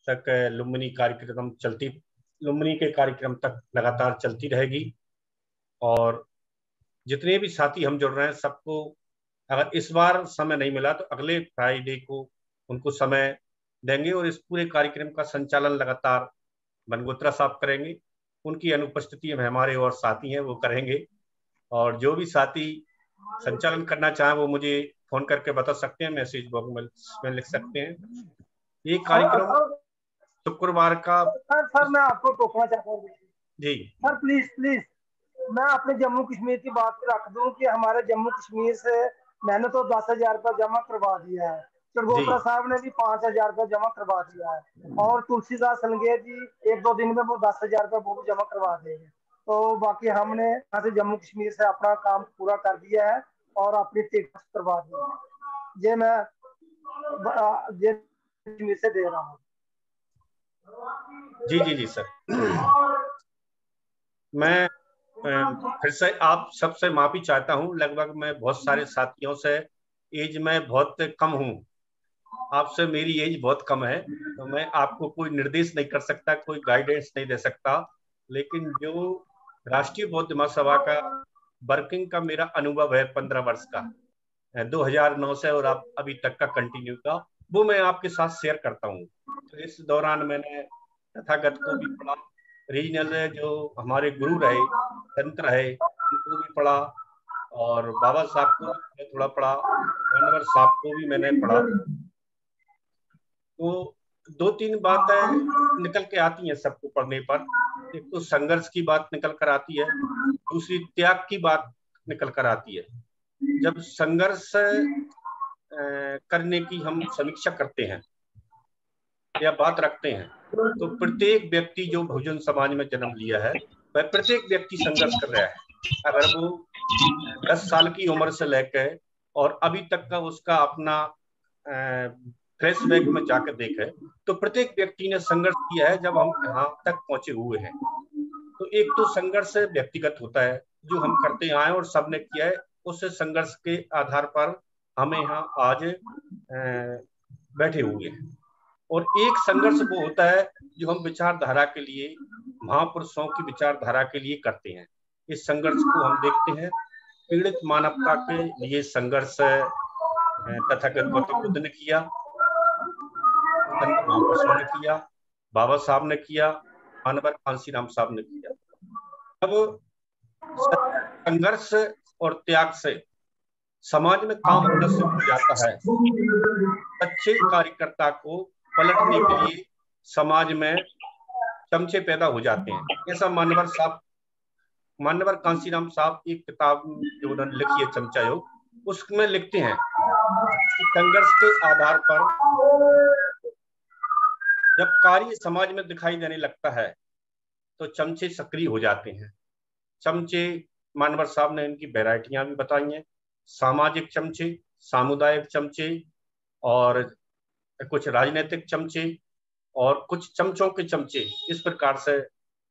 तक लुम्बिनी के कार्यक्रम तक लगातार चलती रहेगी। और जितने भी साथी हम जुड़ रहे हैं सबको अगर इस बार समय नहीं मिला तो अगले फ्राइडे को उनको समय देंगे और इस पूरे कार्यक्रम का संचालन लगातार बनगोत्रा साहब करेंगे। उनकी अनुपस्थिति में हमारे और साथी हैं वो करेंगे। और जो भी साथी संचालन करना चाहें वो मुझे फोन करके बता सकते हैं, मैसेज बॉक्स में लिख सकते हैं। ये कार्यक्रम शुक्रवार का। सर मैं आपको टोकना चाहता हूँ जी सर, प्लीज प्लीज मैं अपने जम्मू कश्मीर की बात रख दूं कि हमारे जम्मू कश्मीर से मैंने तो 10,000 रुपया जमा करवा दिया है, चरगोत्रा साहब ने भी 5,000 रुपया जमा करवा दिया है, और तुलसीदास संगे जी 1-2 दिन में वो 10,000 रुपया वो भी जमा करवा देंगे। तो बाकी हमने यहाँ से जम्मू कश्मीर से अपना काम पूरा कर दिया है और अपनी टिकट करवा दी है। ये मैं कश्मीर से दे रहा हूँ। जी जी जी सर, मैं फिर से आप सबसे माफी चाहता हूं। लगभग मैं बहुत सारे साथियों से एज में बहुत कम हूं, आपसे मेरी एज बहुत कम है, तो मैं आपको कोई निर्देश नहीं कर सकता, कोई गाइडेंस नहीं दे सकता। लेकिन जो राष्ट्रीय बौद्ध महासभा का वर्किंग का मेरा अनुभव है 15 वर्ष का, 2009 से और आप अभी तक का कंटिन्यू का, वो मैं आपके साथ शेयर करता हूँ। तो इस दौरान मैंने तथागत को भी पढ़ा, रीजनल जो हमारे गुरु रहे, संत रहे, उनको भी पढ़ा, और बाबा साहब को भी थोड़ा पढ़ा, मानवर साहब को भी मैंने पढ़ा। तो 2-3 बातें निकल के आती हैं सबको पढ़ने पर। एक तो संघर्ष की बात निकल कर आती है, दूसरी त्याग की बात निकल कर आती है। जब संघर्ष करने की हम समीक्षा करते हैं या बात रखते हैं, तो प्रत्येक व्यक्ति जो बहुजन समाज में जन्म लिया है वह प्रत्येक व्यक्ति संघर्ष कर रहा है। अगर वो 10 साल की उम्र से लेकर और अभी तक का उसका अपना फ्लैशबैक में जाकर देखे तो प्रत्येक व्यक्ति ने संघर्ष किया है जब हम यहाँ तक पहुंचे हुए हैं। तो एक तो संघर्ष व्यक्तिगत होता है जो हम करते आए और सबने किया है, उस संघर्ष के आधार पर हमें यहाँ आज बैठे हुए हैं। और एक संघर्ष वो होता है जो हम विचारधारा के लिए, महापुरुषों की विचारधारा के लिए करते हैं। इस संघर्ष को हम देखते हैं पीड़ित मानवता के लिए संघर्ष तथागत गौतम बुद्ध ने किया, संत महापुरुषों ने किया, बाबा साहब ने किया, मानवर कांशीराम साहब ने किया। अब संघर्ष और त्याग से समाज में काम होना शुरू हो जाता है। अच्छे कार्यकर्ता को पलटने के लिए समाज में चमचे पैदा हो जाते हैं। ऐसा मानवर कांशीराम साहब की किताब जो उन्होंने लिखी है चमचा योग, उसमें लिखते हैं कि संघर्ष के आधार पर जब कार्य समाज में दिखाई देने लगता है तो चमचे सक्रिय हो जाते हैं। चमचे मानवर साहब ने इनकी वैरायटियां भी बताई हैं, सामाजिक चमचे, सामुदायिक चमचे, और कुछ राजनीतिक चमचे, और कुछ चमचों के चमचे। इस प्रकार से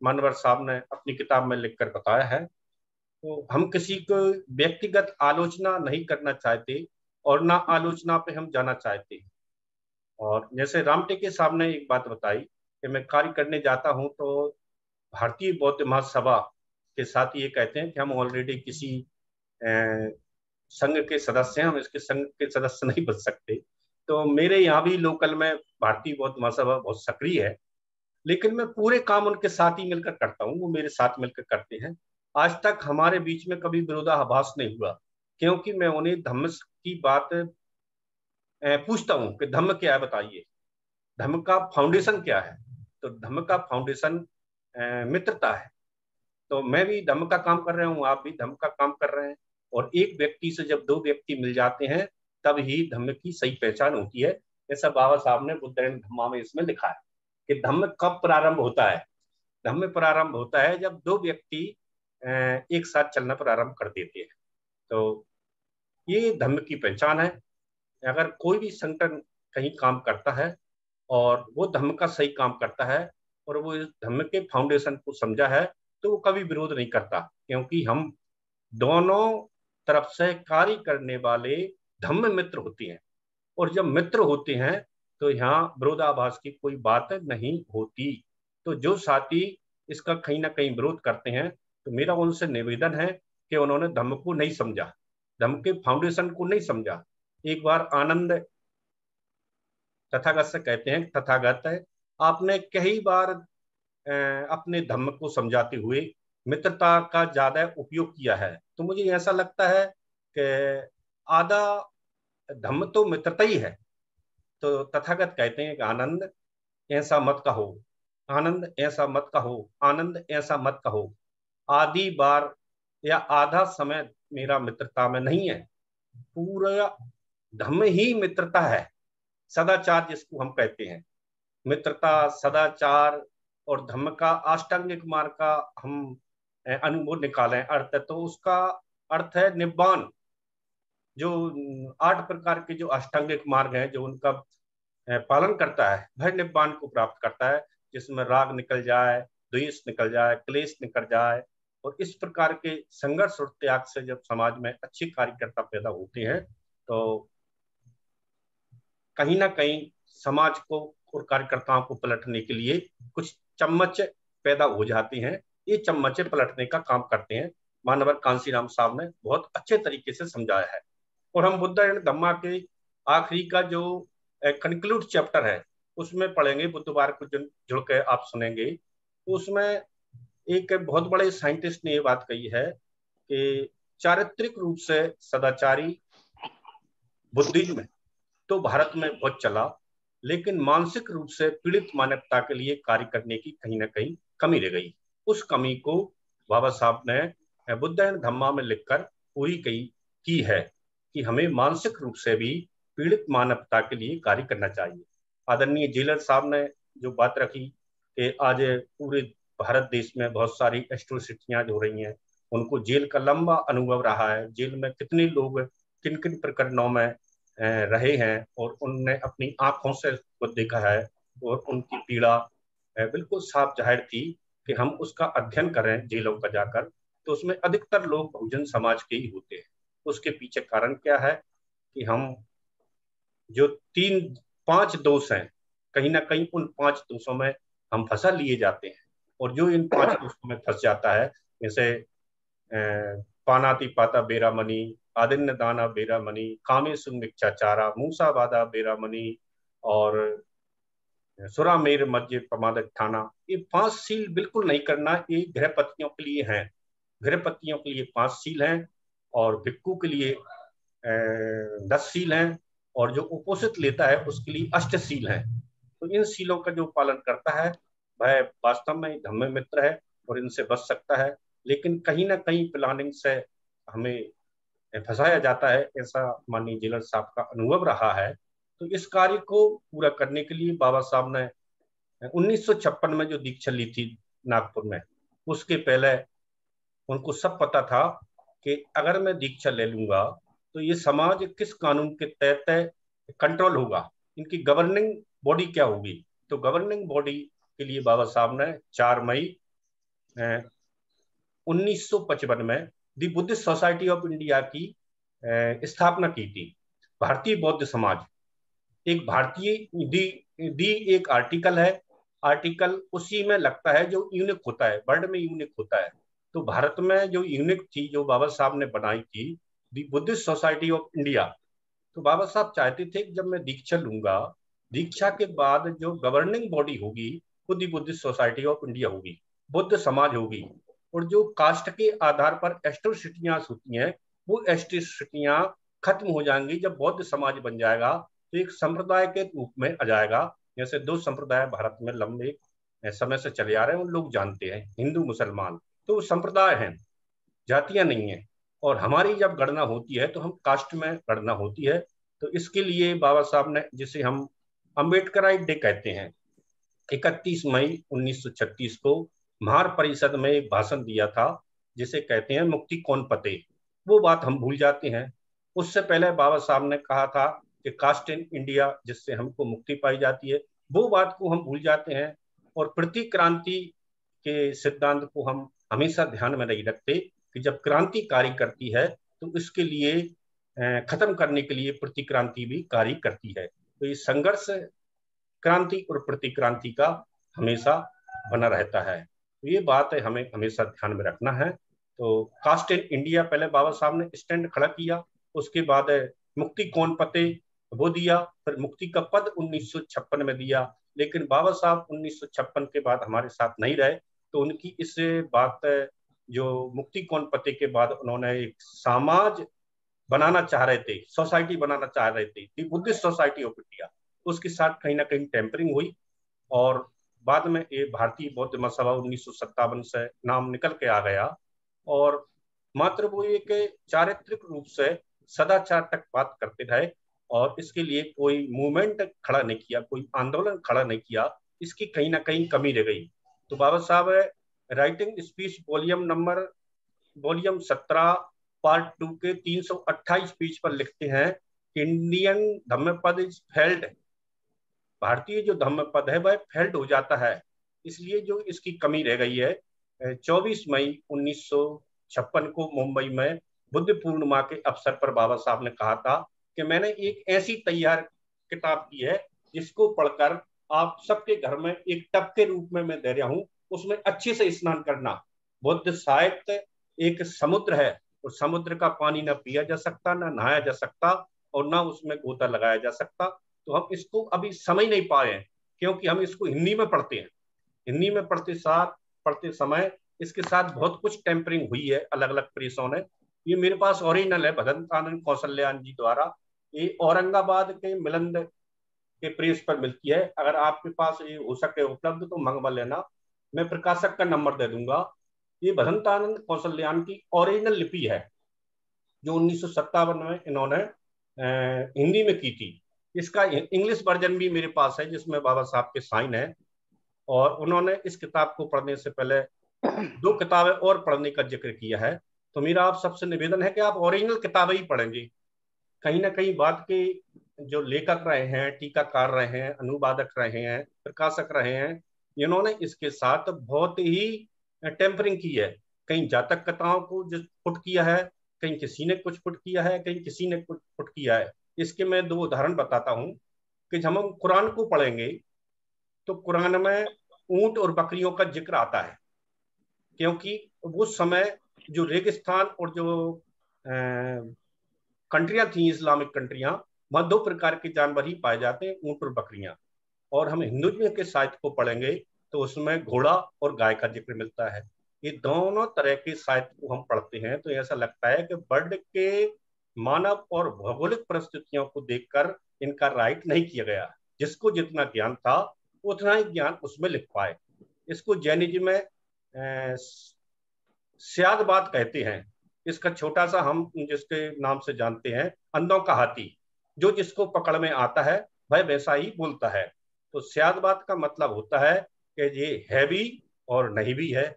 मानवर साहब ने अपनी किताब में लिखकर बताया है। तो हम किसी को व्यक्तिगत आलोचना नहीं करना चाहते और ना आलोचना पे हम जाना चाहते। और जैसे रामटेके साहब ने एक बात बताई कि मैं कार्य करने जाता हूं तो भारतीय बौद्ध महासभा के साथ ये कहते हैं कि हम ऑलरेडी किसी संघ के सदस्य हैं, हम इसके संघ के सदस्य नहीं बन सकते। तो मेरे यहाँ भी लोकल में भारतीय बौद्ध महासभा बहुत सक्रिय है, लेकिन मैं पूरे काम उनके साथ ही मिलकर करता हूँ, वो मेरे साथ मिलकर करते हैं। आज तक हमारे बीच में कभी विरोधाभास नहीं हुआ, क्योंकि मैं उन्हें धम्म की बात पूछता हूँ कि धम्म क्या है बताइए, धम्म का फाउंडेशन क्या है। तो धम्म का फाउंडेशन मित्रता है। तो मैं भी धम्म का काम कर रहा हूँ, आप भी धम्म का काम कर रहे हैं, और एक व्यक्ति से जब 2 व्यक्ति मिल जाते हैं तब ही धम्म की सही पहचान होती है। जैसा बाबा साहब ने बुद्धैन धम्मा में इसमें लिखा है कि धम्म कब प्रारंभ होता है। धम्म प्रारंभ होता है जब 2 व्यक्ति एक साथ चलना प्रारंभ कर देते हैं। तो ये धम्म की पहचान है। अगर कोई भी संगठन कहीं काम करता है और वो धम्म का सही काम करता है और वो इस धम्म के फाउंडेशन को समझा है तो वो कभी विरोध नहीं करता, क्योंकि हम दोनों तरफ से कार्य करने वाले धम्म मित्र होते हैं। और जब मित्र होते हैं तो यहाँ विरोधाभास की कोई बात नहीं होती। तो जो साथी इसका कहीं ना कहीं विरोध करते हैं, तो मेरा उनसे निवेदन है कि उन्होंने धम्म को नहीं समझा, धम्म के फाउंडेशन को नहीं समझा। एक बार आनंद तथागत से कहते हैं, तथागत है, आपने कई बार अपने धम्म को समझाते हुए मित्रता का ज्यादा उपयोग किया है, तो मुझे ऐसा लगता है कि आधा धम्म तो मित्रता ही है। तो तथागत कहते हैं कि आनंद ऐसा मत कहो, आनंद ऐसा मत कहो, आनंद ऐसा मत कहो, आधी बार या आधा समय मेरा मित्रता में नहीं है, पूरा धम्म ही मित्रता है। सदाचार जिसको हम कहते हैं, मित्रता, सदाचार और धम्म का अष्टांगिक मार्ग का हम अनुभव निकालें अर्थ, तो उसका अर्थ है निब्बान। जो 8 प्रकार के जो अष्टांगिक मार्ग हैं, जो उनका पालन करता है, वह निब्बान को प्राप्त करता है, जिसमें राग निकल जाए, द्वेष निकल जाए, क्लेश निकल जाए। और इस प्रकार के संघर्ष और त्याग से जब समाज में अच्छे कार्यकर्ता पैदा होते हैं, तो कहीं ना कहीं समाज को और कार्यकर्ताओं को पलटने के लिए कुछ चम्मच पैदा हो जाती हैं। ये चम्मचे पलटने का काम करते हैं। मानवर कांसीराम साहब ने बहुत अच्छे तरीके से समझाया है। और हम बुद्ध एंड धम्मा के आखिरी का जो कंक्लूड चैप्टर है, उसमें पढ़ेंगे, बुधवार को जुड़ के आप सुनेंगे। तो उसमें एक बहुत बड़े साइंटिस्ट ने ये बात कही है कि चारित्रिक रूप से सदाचारी बुद्धिज्म तो भारत में बहुत चला, लेकिन मानसिक रूप से पीड़ित मानवता के लिए कार्य करने की कहीं ना कहीं कमी रह गई। उस कमी को बाबा साहब ने बुद्ध एंड धम्मा में लिखकर पूरी की है कि हमें मानसिक रूप से भी पीड़ित मानवता के लिए कार्य करना चाहिए। आदरणीय जेलर साहब ने जो बात रखी कि आज पूरे भारत देश में बहुत सारी एट्रोसिटियां हो रही हैं, उनको जेल का लंबा अनुभव रहा है, जेल में कितने लोग किन किन प्रकरणों में रहे हैं, और उनने अपनी आंखों से को देखा है, और उनकी पीड़ा बिल्कुल साफ जाहिर थी कि हम उसका अध्ययन करें जेलों का जाकर, तो उसमें अधिकतर लोग बहुजन समाज के ही होते हैं। उसके पीछे कारण क्या है कि हम जो 3-5 दोष हैं, कहीं ना कहीं उन 5 दोषों में हम फंसा लिए जाते हैं। और जो इन 5 दोषों में फंस जाता है, जैसे पानाति पाता बेरामनी, आदिन्य दाना बेरामनी, कामेशु मिच्छाचारा, मूसावादा बेरामनी, और सुरामेर मध्य प्रमाद ठाना, ये 5 सील बिल्कुल नहीं करना। ये गृहपतियों के लिए हैं, गृहपतियों के लिए 5 सील हैं, और भिक्खु के लिए 10 सील हैं, और जो उपोषित लेता है उसके लिए 8 सील हैं। तो इन सीलों का जो पालन करता है वह वास्तव में धम्म मित्र है और इनसे बच सकता है। लेकिन कहीं ना कहीं प्लानिंग से हमें फंसाया जाता है, ऐसा माननीय जेलर साहब का अनुभव रहा है। तो इस कार्य को पूरा करने के लिए बाबा साहब ने 1956 में जो दीक्षा ली थी नागपुर में, उसके पहले उनको सब पता था कि अगर मैं दीक्षा ले लूंगा तो ये समाज किस कानून के तहत कंट्रोल होगा, इनकी गवर्निंग बॉडी क्या होगी। तो गवर्निंग बॉडी के लिए बाबा साहब ने 4 मई 1955 में दी बुद्धिस्ट सोसाइटी ऑफ इंडिया की स्थापना की थी। भारतीय बौद्ध समाज, एक भारतीय दी एक आर्टिकल है, आर्टिकल उसी में लगता है जो यूनिक होता है, वर्ल्ड में यूनिक होता है। तो भारत में जो यूनिक थी, जो बाबा साहब ने बनाई थी, दी बुद्धिस्ट सोसाइटी ऑफ इंडिया। तो बाबा साहब चाहते थे कि जब मैं दीक्षा लूंगा, दीक्षा के बाद जो गवर्निंग बॉडी होगी वो दी बुद्धिस्ट सोसाइटी ऑफ इंडिया होगी, बुद्ध समाज होगी। और जो कास्ट के आधार पर एट्रोसिटियां होती हैं, वो एट्रोसिटियां खत्म हो जाएंगी जब बौद्ध समाज बन जाएगा, तो एक संप्रदाय के रूप में आ जाएगा। जैसे 2 संप्रदाय भारत में लंबे समय से चले आ रहे हैं, उन लोग जानते हैं, हिंदू मुसलमान, तो वो संप्रदाय हैं, जातियां नहीं है। और हमारी जब गणना होती है तो हम कास्ट में गणना होती है। तो इसके लिए बाबा साहब ने, जिसे हम अम्बेडकराइट डे कहते हैं, 31 मई 1936 को महार परिषद में एक भाषण दिया था, जिसे कहते हैं मुक्ति कौन पते। वो बात हम भूल जाते हैं। उससे पहले बाबा साहब ने कहा था कि कास्ट इन इंडिया, जिससे हमको मुक्ति पाई जाती है, वो बात को हम भूल जाते हैं। और प्रति क्रांति के सिद्धांत को हम हमेशा ध्यान में नहीं रखते कि जब क्रांति कार्य करती है तो इसके लिए खत्म करने के लिए प्रतिक्रांति भी कार्य करती है। तो ये संघर्ष क्रांति और प्रतिक्रांति का हमेशा बना रहता है। ये बात है हमें हमेशा ध्यान में रखना है। तो कास्ट इन इंडिया पहले बाबा साहब ने स्टैंड खड़ा किया, उसके बाद मुक्ति कौन पते वो दिया, फिर मुक्ति का पद 1956 में दिया। लेकिन बाबा साहब 1956 के बाद हमारे साथ नहीं रहे, तो उनकी इस बात जो मुक्ति कौन पते के बाद उन्होंने एक समाज बनाना चाह रहे थे, सोसाइटी बनाना चाह रहे थे, दी बुद्धिस्ट सोसाइटी ऑफ इंडिया, उसके साथ कहीं ना कहीं टेम्परिंग हुई। और बाद में ये भारतीय बौद्ध महासभा 1957 से नाम निकल के आ गया। और मात्र वो एक चारित्रिक रूप से सदाचार तक बात करते रहे और इसके लिए कोई मूवमेंट खड़ा नहीं किया, कोई आंदोलन खड़ा नहीं किया, इसकी कहीं ना कहीं कमी रह गई। तो बाबा साहब राइटिंग स्पीच वॉल्यूम 17 पार्ट 2 के 328 पेज पर लिखते हैं, इंडियन धम्मपद इज फेल्ड, भारतीय जो धम्मपद है वह फेल्ड हो जाता है, इसलिए जो इसकी कमी रह गई है। 24 मई 1956 को मुंबई में बुद्ध पूर्णिमा के अवसर पर बाबा साहब ने कहा था कि मैंने एक ऐसी तैयार किताब की है जिसको पढ़कर आप सबके घर में एक टब के रूप में मैं दे रहा हूं, उसमें अच्छे से स्नान करना। बुद्ध साहित्य एक समुद्र है और समुद्र का पानी ना पिया जा सकता, ना नहाया जा सकता और ना उसमें गोता लगाया जा सकता। तो हम इसको अभी समझ नहीं पाए हैं क्योंकि हम इसको हिंदी में पढ़ते हैं। हिंदी में पढ़ते समय इसके साथ बहुत कुछ टेम्परिंग हुई है अलग अलग प्रेसों ने। ये मेरे पास ओरिजिनल है भदंतानंद कौशल्यान जी द्वारा, ये औरंगाबाद के मिलंद के प्रेस पर मिलती है। अगर आपके पास ये हो सके उपलब्ध तो मंगवा लेना, मैं प्रकाशक का नंबर दे दूंगा। ये भदंतानंद कौशल्यान की ओरिजिनल लिपि है जो 1957 में इन्होंने हिंदी में की थी। इसका इंग्लिश वर्जन भी मेरे पास है जिसमें बाबा साहब के साइन है। और उन्होंने इस किताब को पढ़ने से पहले 2 किताबें और पढ़ने का जिक्र किया है। तो मेरा आप सबसे निवेदन है कि आप ओरिजिनल किताबें ही पढ़ेंगे। कहीं ना कहीं बात के जो लेखक रहे हैं, टीकाकार रहे हैं, अनुवादक रहे हैं, प्रकाशक रहे हैं, इन्होंने इसके साथ बहुत ही टेम्परिंग की है। कहीं जातक कथाओं को जो पुट किया है, कहीं किसी ने कुछ पुट किया है, कहीं किसी ने कुछ पुट किया है। इसके मैं 2 उदाहरण बताता हूँ कि जब हम कुरान को पढ़ेंगे तो कुरान में ऊंट और बकरियों का जिक्र आता है, क्योंकि उस समय जो रेगिस्तान और जो कंट्रियां थी, इस्लामिक कंट्रियां, वहां 2 प्रकार के जानवर ही पाए जाते हैं, ऊंट और बकरियां। और हम हिंदुज्म के साहित्य को पढ़ेंगे तो उसमें घोड़ा और गाय का जिक्र मिलता है। ये दोनों तरह के साहित्य को हम पढ़ते हैं तो ऐसा लगता है कि वर्ल्ड के मानव और भौगोलिक परिस्थितियों को देखकर इनका राइट नहीं किया गया। जिसको जितना ज्ञान था उतना ही ज्ञान उसमें लिख पाए। इसको जैनिज्म में स्यादबाद कहते हैं। इसका छोटा सा हम जिसके नाम से जानते हैं, अंधों का हाथी, जो जिसको पकड़ में आता है वह वैसा ही बोलता है। तो स्यादबाद का मतलब होता है कि ये है भी और नहीं भी है।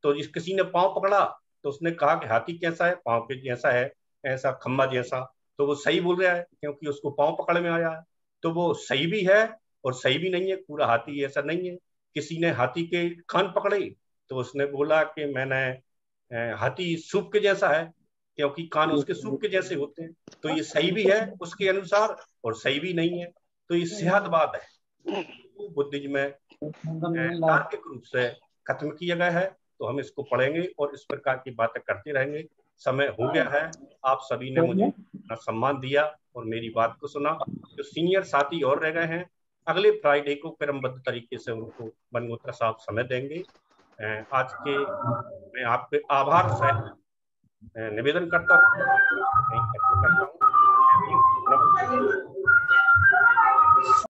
तो जिस किसी ने पांव पकड़ा तो उसने कहा कि हाथी कैसा है, पांव के जैसा है, ऐसा खम्बा जैसा, तो वो सही बोल रहा है क्योंकि उसको पांव पकड़ में आया है। तो वो सही भी है और सही भी नहीं है, पूरा हाथी ऐसा नहीं है। किसी ने हाथी के कान पकड़े तो उसने बोला कि मैंने हाथी सूप के जैसा है क्योंकि कान उसके सूप के जैसे होते हैं। तो ये सही भी है उसके अनुसार और सही भी नहीं है। तो ये सेहतबाद है, बुद्धिज्म में तार्किक रूप से खत्म किया गया है। तो हम इसको पढ़ेंगे और इस प्रकार की बातें करते रहेंगे। समय हो गया है, आप सभी ने मुझे अपना सम्मान दिया और मेरी बात को सुना। जो सीनियर साथी और रह गए हैं, अगले फ्राइडे को क्रमबद्ध तरीके से उनको बनगोत्रा साहब समय देंगे। आज के मैं आपके आभार से निवेदन करता हूँ, करता हूँ।